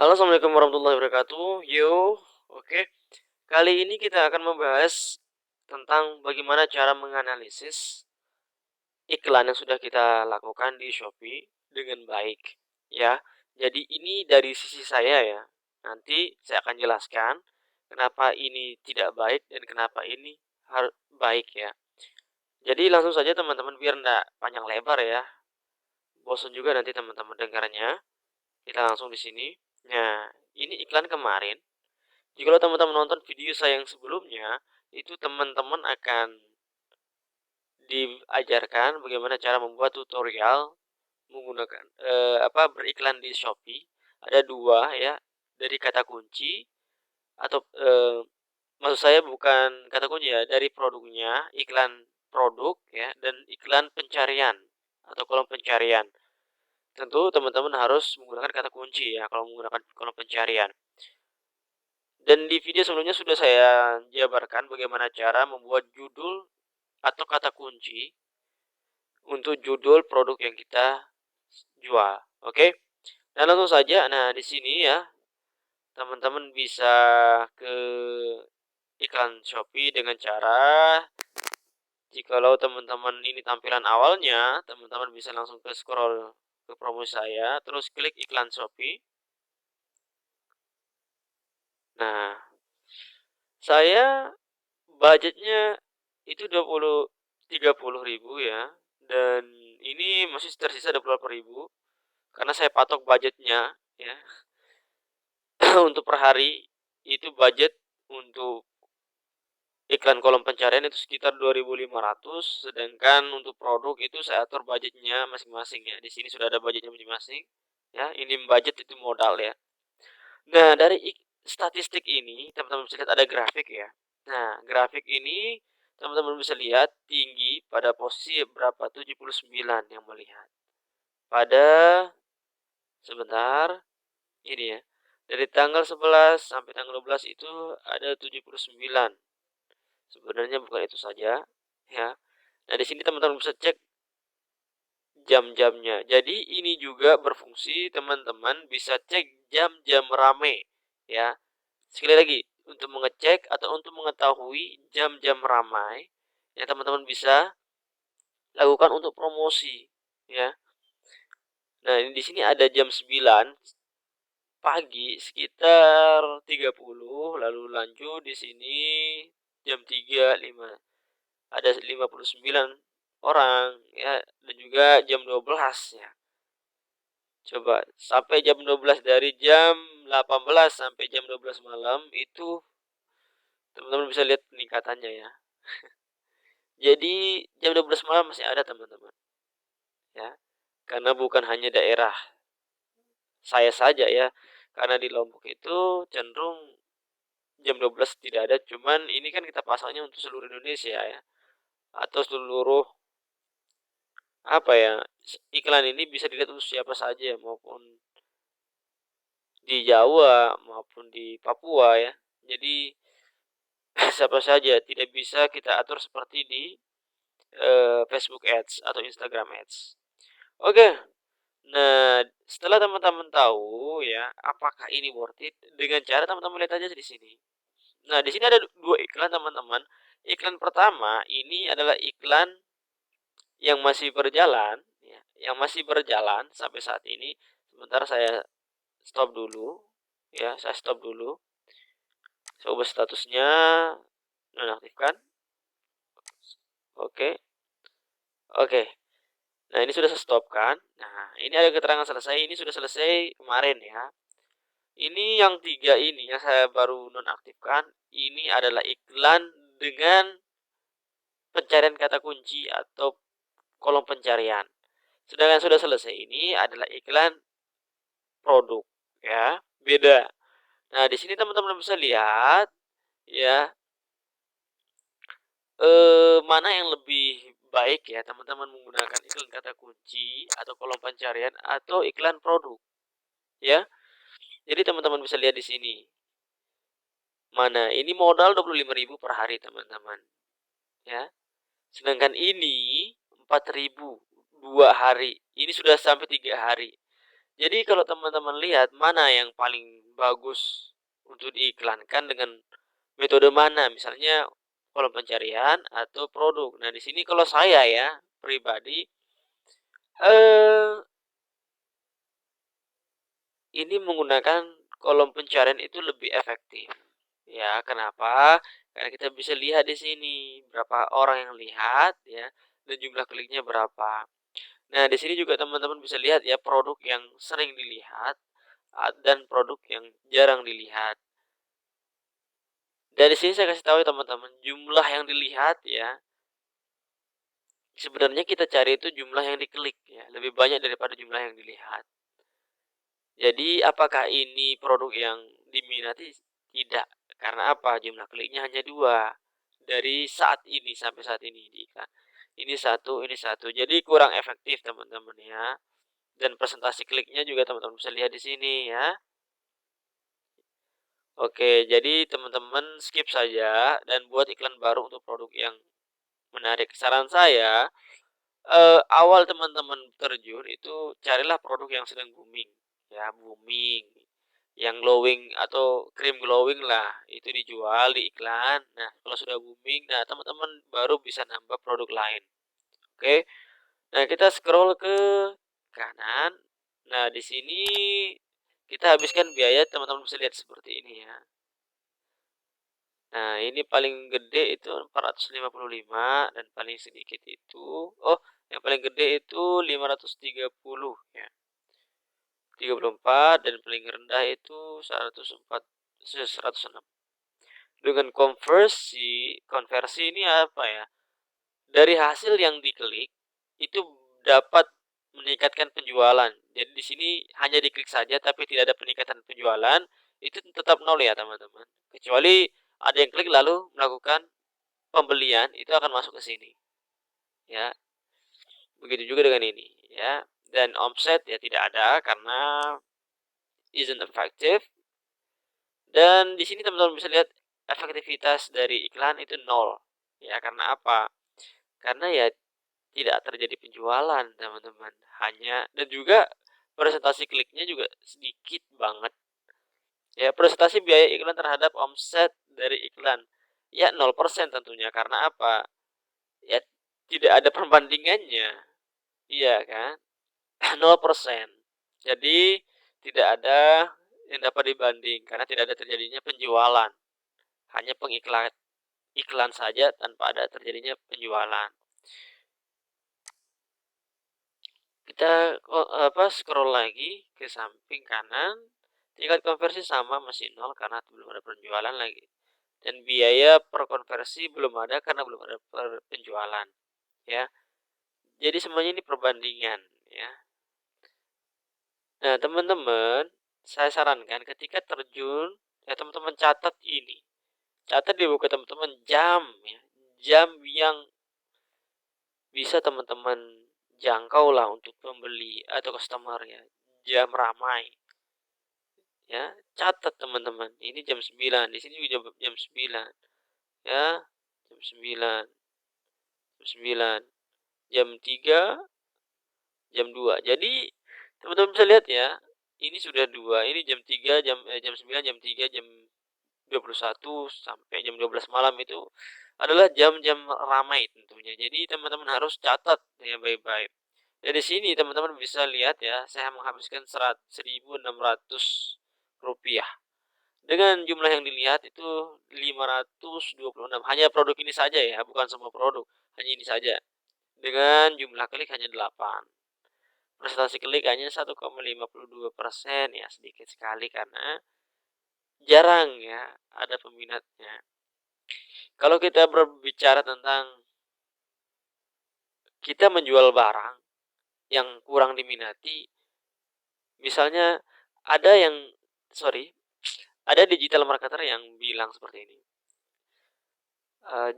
Halo, assalamualaikum warahmatullahi wabarakatuh. Oke. Kali ini kita akan membahas tentang bagaimana cara menganalisis iklan yang sudah kita lakukan di Shopee dengan baik, ya. Jadi ini dari sisi saya ya. Nanti saya akan jelaskan kenapa ini tidak baik dan kenapa ini harus baik ya. Jadi langsung saja teman-teman biar enggak panjang lebar ya. Bosan juga nanti teman-teman dengarnya. Kita langsung di sini. Nah, ini iklan kemarin. Jikalau teman-teman nonton video saya yang sebelumnya, itu teman-teman akan diajarkan bagaimana cara membuat tutorial menggunakan beriklan di Shopee. Ada dua ya, dari kata kunci atau maksud saya bukan kata kunci ya, dari produknya, iklan produk ya, dan iklan pencarian atau kolom pencarian. Tentu teman-teman harus menggunakan kata kunci ya kalau menggunakan kolom pencarian. Dan di video sebelumnya sudah saya jabarkan bagaimana cara membuat judul atau kata kunci untuk judul produk yang kita jual. Oke. Nah, langsung saja. Nah, di sini ya, teman-teman bisa ke iklan Shopee dengan cara jikalau teman-teman ini tampilan awalnya, teman-teman bisa langsung ke scroll ke promosi saya, terus klik iklan Shopee. Nah, saya budgetnya itu 30.000 ya, dan ini masih tersisa 28.000 karena saya patok budgetnya ya. Untuk per hari itu budget untuk iklan kolom pencarian itu sekitar 2.500, sedangkan untuk produk itu saya atur budgetnya masing-masing ya. Di sini sudah ada budgetnya masing-masing ya. Ini budget, itu modal ya. Nah, dari statistik ini teman-teman bisa lihat ada grafik ya. Nah, grafik ini teman-teman bisa lihat tinggi pada posisi berapa, 79 yang melihat. Pada sebentar, ini ya. Dari tanggal 11 sampai tanggal 12 itu ada 79. Sebenarnya bukan itu saja, ya. Nah, di sini teman-teman bisa cek jam-jamnya. Jadi ini juga berfungsi, teman-teman bisa cek jam-jam rame, ya. Sekali lagi, untuk mengecek atau untuk mengetahui jam-jam ramai, ya teman-teman bisa lakukan untuk promosi, ya. Nah, ini di sini ada jam 9 pagi sekitar 30, lalu lanjut di sini jam 3 5 ada 59 orang ya, dan juga jam 12 ya. Coba sampai jam 12, dari jam 18 sampai jam 12 malam itu teman-teman bisa lihat peningkatannya ya. Jadi jam 12 malam masih ada teman-teman ya. Karena bukan hanya daerah saya saja ya. Karena di Lombok itu cenderung jam 12 tidak ada, cuman ini kan kita pasangnya untuk seluruh Indonesia ya. Atau seluruh iklan ini bisa dilihat untuk siapa saja maupun di Jawa maupun di Papua ya. Jadi siapa saja, tidak bisa kita atur seperti di Facebook Ads atau Instagram Ads. Oke. Nah, setelah teman-teman tahu ya, apakah ini worth it, dengan cara teman-teman lihat aja di sini. Nah, di sini ada dua iklan teman-teman. Iklan pertama ini adalah iklan yang masih berjalan, ya, yang masih berjalan sampai saat ini. Sebentar saya stop dulu, ya, saya stop dulu. Saya ubah statusnya nonaktifkan. Oke, oke. Nah, ini sudah saya stopkan. Nah, ini ada keterangan selesai. Ini sudah selesai kemarin ya. Ini yang tiga ini yang saya baru nonaktifkan. Ini adalah iklan dengan pencarian kata kunci atau kolom pencarian. Sedangkan sudah selesai ini adalah iklan produk ya, beda. Nah, di sini teman-teman bisa lihat ya, mana yang lebih baik ya teman-teman menggunakan iklan kata kunci atau kolom pencarian atau iklan produk ya. Jadi teman-teman bisa lihat di sini. Mana ini modal 25.000 per hari teman-teman ya. Sedangkan ini 4.000 2 hari. Ini sudah sampai 3 hari. Jadi kalau teman-teman lihat mana yang paling bagus untuk diiklankan dengan metode mana, misalnya kolom pencarian atau produk. Nah, di sini kalau saya ya, pribadi, eee, ini menggunakan kolom pencarian itu lebih efektif. Ya, kenapa? Karena kita bisa lihat di sini berapa orang yang lihat ya, dan jumlah kliknya berapa. Nah, di sini juga teman-teman bisa lihat ya produk yang sering dilihat dan produk yang jarang dilihat. Dari sini saya kasih tahu ya teman-teman, jumlah yang dilihat ya, sebenarnya kita cari itu jumlah yang diklik ya, lebih banyak daripada jumlah yang dilihat. Jadi apakah ini produk yang diminati? Tidak. Karena apa? Jumlah kliknya hanya 2 dari saat ini sampai saat ini di iklan. Ini satu, ini satu. Jadi kurang efektif teman-teman ya. Dan presentasi kliknya juga teman-teman bisa lihat di sini ya. Oke, jadi teman-teman skip saja dan buat iklan baru untuk produk yang menarik. Saran saya, awal teman-teman terjun itu carilah produk yang sedang booming, ya booming, yang glowing atau krim glowing lah, itu dijual di iklan. Nah, kalau sudah booming, nah teman-teman baru bisa nambah produk lain, oke. Nah, kita scroll ke kanan. Nah, di sini kita habiskan biaya, teman-teman bisa lihat seperti ini ya. Nah, ini paling gede itu 455 dan paling sedikit itu yang paling gede itu 530 ya. 34 dan paling rendah itu 106. Dengan konversi ini apa ya? Dari hasil yang diklik itu dapat meningkatkan penjualan. Jadi di sini hanya diklik saja tapi tidak ada peningkatan penjualan, itu tetap nol ya, teman-teman. Kecuali ada yang klik lalu melakukan pembelian, itu akan masuk ke sini, ya. Begitu juga dengan ini, ya. Dan omset ya tidak ada karena isn't effective. Dan di sini teman-teman bisa lihat efektivitas dari iklan itu nol. Ya, karena apa? Karena ya tidak terjadi penjualan, teman-teman. Hanya dan juga presentasi kliknya juga sedikit banget. Ya, presentasi biaya iklan terhadap omset dari iklan. Ya 0% tentunya, karena apa? Ya tidak ada perbandingannya. Iya kan? 0%. Jadi tidak ada yang dapat dibanding karena tidak ada terjadinya penjualan. Hanya iklan saja tanpa ada terjadinya penjualan. Kita scroll lagi ke samping kanan, tingkat konversi sama masih nol karena belum ada penjualan lagi. Dan biaya per konversi belum ada karena belum ada penjualan, ya. Jadi semuanya ini perbandingan, ya. Nah, teman-teman, saya sarankan ketika terjun, ya teman-teman catat ini. Catat di buku teman-teman jam, ya. Jam yang bisa teman-teman jangkau lah untuk pembeli atau customer ya. Jam ramai. Ya, catat teman-teman. Ini jam 9, di sini juga jam 9. Ya, jam 9, jam 9, jam 3, jam 2. Jadi teman-teman bisa lihat ya, ini sudah 2, ini jam 3, jam 9, jam 3, jam 21 sampai jam 12 malam itu adalah jam-jam ramai tentunya. Jadi teman-teman harus catat ya baik-baik. Ya di sini teman-teman bisa lihat ya, saya menghabiskan Rp1.600. Dengan jumlah yang dilihat itu 526. Hanya produk ini saja ya, bukan semua produk. Hanya ini saja. Dengan jumlah klik hanya 8. Presentasi klik hanya 1,52%, ya sedikit sekali karena jarang ya ada peminatnya. Kalau kita berbicara tentang kita menjual barang yang kurang diminati, misalnya ada yang ada digital marketer yang bilang seperti ini,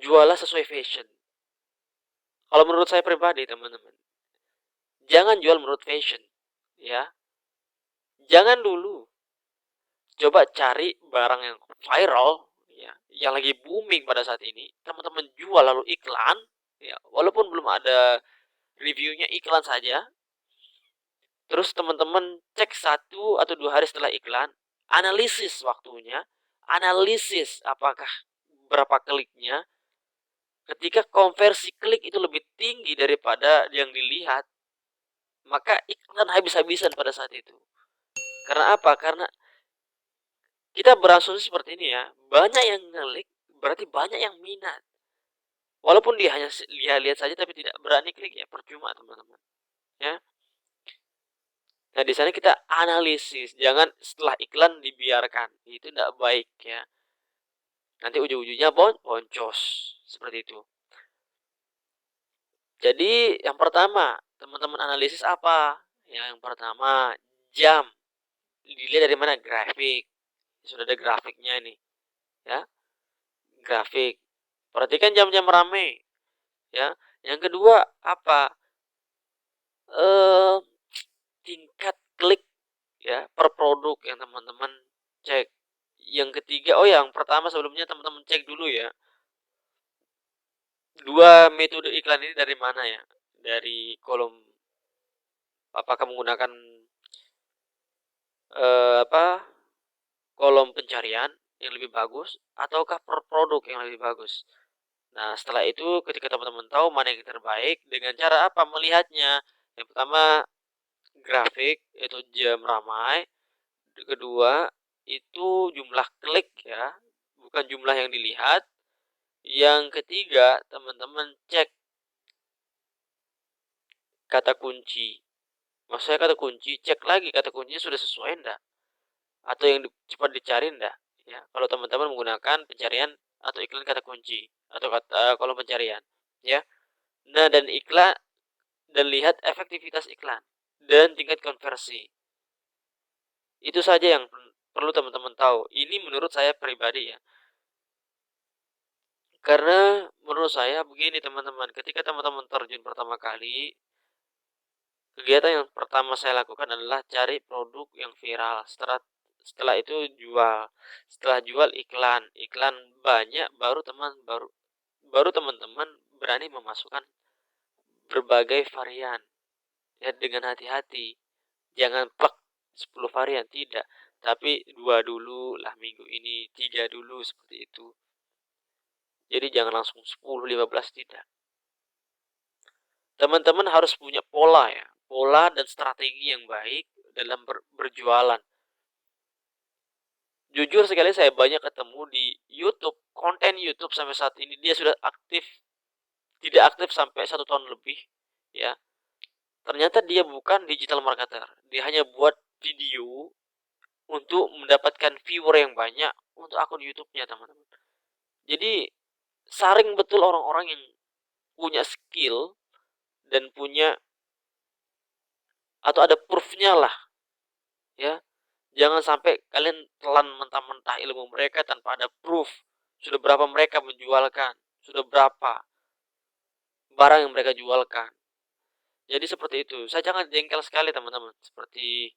jualah sesuai fashion. Kalau menurut saya pribadi, teman-teman, jangan jual menurut fashion, ya. Jangan dulu. Coba cari barang yang viral, ya, yang lagi booming pada saat ini. Teman-teman jual lalu iklan, ya, walaupun belum ada reviewnya, iklan saja. Terus teman-teman cek 1 atau 2 hari setelah iklan, analisis waktunya, analisis apakah berapa kliknya. Ketika konversi klik itu lebih tinggi daripada yang dilihat, maka iklan habis-habisan pada saat itu. Karena apa? Karena kita berasumsi seperti ini ya, banyak yang ngeklik berarti banyak yang minat. Walaupun dia hanya lihat saja tapi tidak berani klik, ya percuma teman-teman, ya. Nah, di sana kita analisis, jangan setelah iklan dibiarkan, itu tidak baik ya. Nanti ujung-ujungnya boncos, seperti itu. Jadi yang pertama, teman-teman analisis apa? Yang pertama, jam. Dilihat dari mana? Grafik. Sudah ada grafiknya nih, ya. Grafik. Perhatikan jam-jam rame, ya. Yang kedua apa? Eh, tingkat klik ya per produk yang teman-teman cek. Yang ketiga, oh yang pertama sebelumnya teman-teman cek dulu ya. 2 metode iklan ini dari mana ya? Dari kolom apakah menggunakan apa? Kolom pencarian yang lebih bagus ataukah per produk yang lebih bagus. Nah, setelah itu ketika teman-teman tahu mana yang terbaik dengan cara apa melihatnya. Yang pertama grafik itu jam ramai, kedua itu jumlah klik ya, bukan jumlah yang dilihat. Yang ketiga, teman-teman cek kata kunci. Maksudnya kata kunci, cek lagi kata kuncinya sudah sesuai enggak atau yang cepat dicari enggak ya. Kalau teman-teman menggunakan pencarian atau iklan kata kunci atau kata kolom pencarian ya. Nah, dan iklan dan lihat efektivitas iklan dan tingkat konversi. Itu saja yang perlu teman-teman tahu. Ini menurut saya pribadi ya. Karena menurut saya begini teman-teman, ketika teman-teman terjun pertama kali, kegiatan yang pertama saya lakukan adalah cari produk yang viral. Setelah itu jual. Setelah jual iklan. Iklan banyak baru teman-teman berani memasukkan berbagai varian. Ya dengan hati-hati. Jangan plek 10 varian, tidak. Tapi 2 dulu lah minggu ini, 3 dulu seperti itu. Jadi jangan langsung 10, 15, tidak. Teman-teman harus punya pola ya. Pola dan strategi yang baik dalam berjualan. Jujur sekali saya banyak ketemu di YouTube, konten YouTube sampai saat ini dia sudah aktif, tidak aktif sampai 1 tahun lebih, ya. Ternyata dia bukan digital marketer, dia hanya buat video untuk mendapatkan viewer yang banyak untuk akun YouTube-nya, teman-teman. Jadi saring betul orang-orang yang punya skill dan punya atau ada proof-nya lah, ya. Jangan sampai kalian telan mentah-mentah ilmu mereka tanpa ada proof. Sudah berapa mereka menjualkan, sudah berapa barang yang mereka jualkan. Jadi seperti itu. Saya jangan jengkel sekali teman-teman. Seperti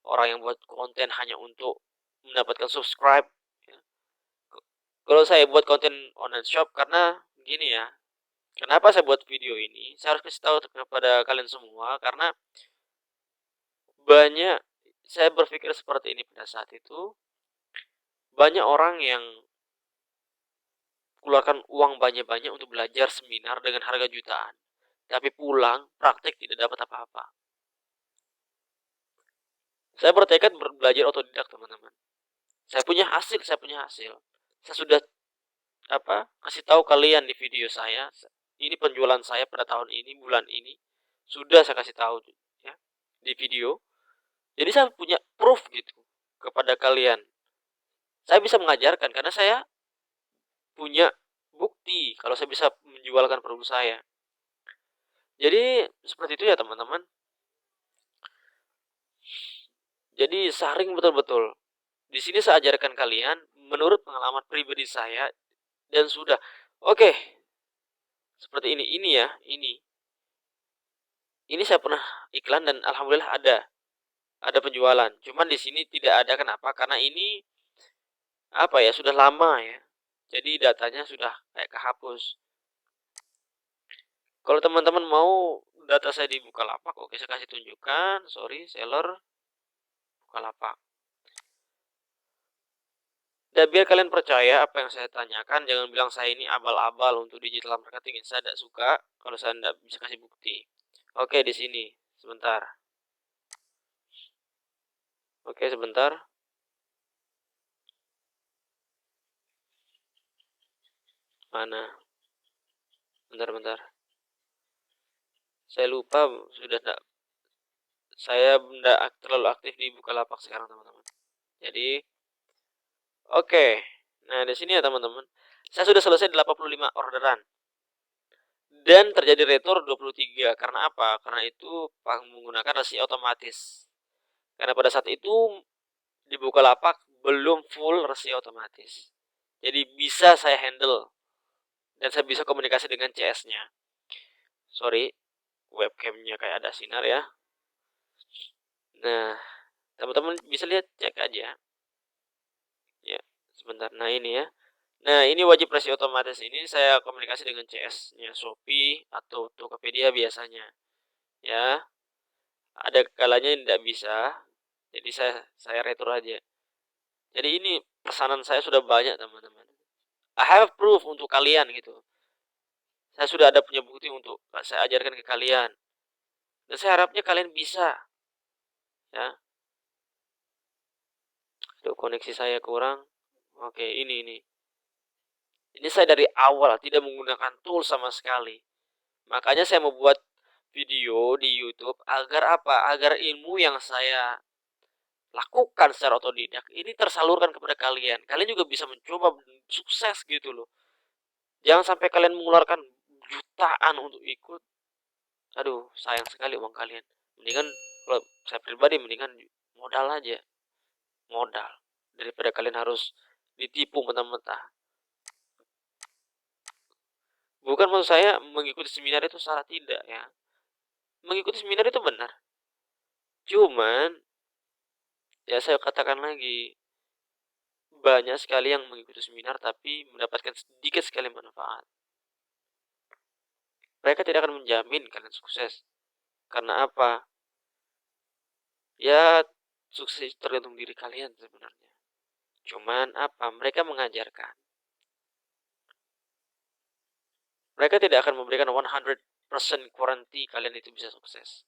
orang yang buat konten hanya untuk mendapatkan subscribe. Ya. Kalau saya buat konten online shop karena gini ya. Kenapa saya buat video ini? Saya harus kasih tahu kepada kalian semua karena banyak saya berpikir seperti ini pada saat itu. Banyak orang yang keluarkan uang banyak-banyak untuk belajar seminar dengan harga jutaan. Tapi pulang praktek tidak dapat apa-apa. Saya bertekad belajar otodidak, teman-teman. Saya punya hasil. Saya sudah kasih tahu kalian di video saya. Ini penjualan saya pada tahun ini, bulan ini. Sudah saya kasih tahu ya di video. Jadi saya punya proof gitu kepada kalian. Saya bisa mengajarkan karena saya punya bukti kalau saya bisa menjualkan produk saya. Jadi seperti itu ya teman-teman. Jadi saring betul-betul. Di sini saya ajarkan kalian menurut pengalaman pribadi saya dan sudah. Oke. Seperti ini. Ini ya, ini. Ini saya pernah iklan dan alhamdulillah ada penjualan. Cuman di sini tidak ada, kenapa? Karena ini sudah lama ya. Jadi datanya sudah kayak kehapus. Kalau teman-teman mau data saya di Bukalapak. Oke, saya kasih tunjukkan. Sorry, seller Bukalapak. Dan biar kalian percaya apa yang saya tanyakan, jangan bilang saya ini abal-abal untuk digital marketing. Saya tidak suka kalau saya tidak bisa kasih bukti. Oke, di sini. Sebentar. Oke, sebentar. Mana? Bentar. Saya lupa sudah tidak. Saya tidak terlalu aktif di Bukalapak sekarang, teman-teman. Jadi, oke. Nah, di sini ya, teman-teman. Saya sudah selesai 85 orderan. Dan terjadi retur 23. Karena apa? Karena itu menggunakan resi otomatis. Karena pada saat itu di Bukalapak belum full resi otomatis. Jadi bisa saya handle dan saya bisa komunikasi dengan CS-nya. Sorry, webcamnya kayak ada sinar ya. Nah, teman-teman bisa lihat, cek aja. Ya, sebentar. Nah, ini ya. Nah, ini wajib resi otomatis ini saya komunikasi dengan CS-nya Shopee atau Tokopedia biasanya. Ya, ada kalanya tidak bisa. Jadi saya retur aja. Jadi ini pesanan saya sudah banyak, teman-teman. I have proof untuk kalian gitu. Saya sudah ada punya bukti untuk saya ajarkan ke kalian. Dan saya harapnya kalian bisa. Ya. Aduh, koneksi saya kurang. Oke, ini. Ini saya dari awal tidak menggunakan tool sama sekali. Makanya saya membuat video di YouTube agar apa? Agar ilmu yang saya lakukan secara otodidak ini tersalurkan kepada kalian. Kalian juga bisa mencoba sukses gitu loh. Jangan sampai kalian mengeluarkan jutaan untuk ikut. Aduh, sayang sekali uang kalian. Mendingan kalau saya pribadi mendingan modal aja. Modal. Daripada kalian harus ditipu mentah-mentah. Bukan maksud saya mengikuti seminar itu salah, tidak ya. Mengikuti seminar itu benar. Cuman, ya saya katakan lagi, banyak sekali yang mengikuti seminar tapi mendapatkan sedikit sekali manfaat. Mereka tidak akan menjamin kalian sukses. Karena apa? Ya, sukses tergantung diri kalian sebenarnya. Cuman apa? Mereka mengajarkan. Mereka tidak akan memberikan 100% guarantee kalian itu bisa sukses.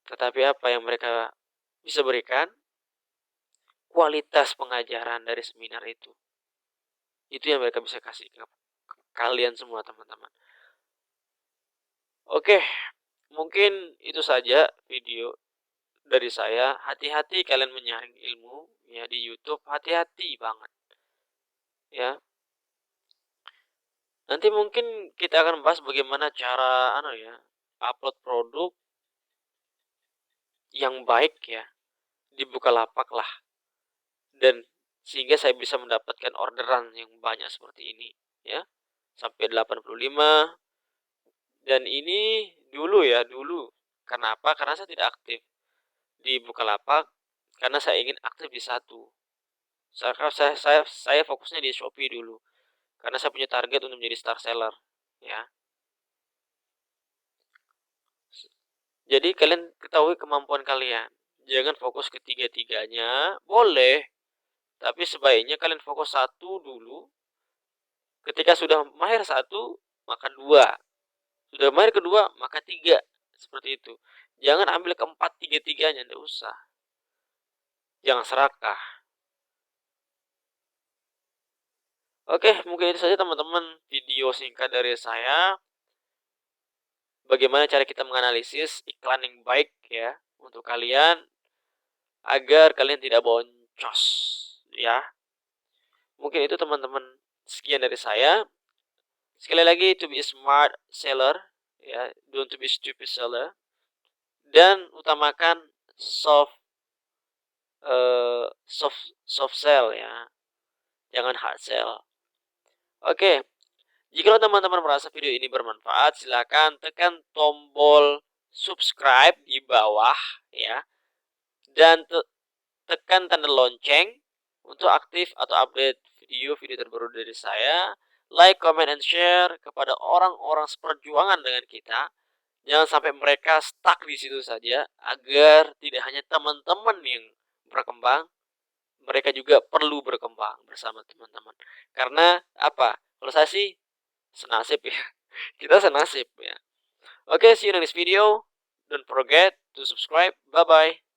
Tetapi apa yang mereka bisa berikan? Kualitas pengajaran dari seminar itu. Itu yang mereka bisa kasih ke kalian semua, teman-teman. Oke, mungkin itu saja video dari saya. Hati-hati kalian menyaring ilmu ya di YouTube, hati-hati banget. Ya. Nanti mungkin kita akan bahas bagaimana cara upload produk yang baik ya di Bukalapak lah. Dan sehingga saya bisa mendapatkan orderan yang banyak seperti ini ya. Sampai 85. Dan ini dulu. Kenapa? Karena saya tidak aktif di Bukalapak karena saya ingin aktif di satu. Saya fokusnya di Shopee dulu. Karena saya punya target untuk menjadi star seller, ya. Jadi kalian ketahui kemampuan kalian. Jangan fokus ketiga-tiganya, boleh. Tapi sebaiknya kalian fokus satu dulu. Ketika sudah mahir satu, maka dua. Sudah mahir kedua, maka tiga. Seperti itu. Jangan ambil keempat tiga-tiganya, tidak usah. Jangan serakah. Oke, mungkin itu saja teman-teman video singkat dari saya. Bagaimana cara kita menganalisis iklan yang baik ya untuk kalian agar kalian tidak boncos ya. Mungkin itu teman-teman, sekian dari saya. Sekali lagi, to be a smart seller ya, don't to be stupid seller, dan utamakan soft soft sell ya. Jangan hard sell. Oke. Jika teman-teman merasa video ini bermanfaat, silakan tekan tombol subscribe di bawah ya. Dan tekan tanda lonceng untuk aktif atau update video-video terbaru dari saya. Like, comment, and share kepada orang-orang seperjuangan dengan kita Jangan sampai mereka stuck di situ saja, agar tidak hanya teman-teman yang berkembang, mereka juga perlu berkembang bersama teman-teman. Karena apa? Kalau saya sih senasib ya. Kita senasib ya. Oke, see you in the next video. Don't forget to subscribe. Bye bye.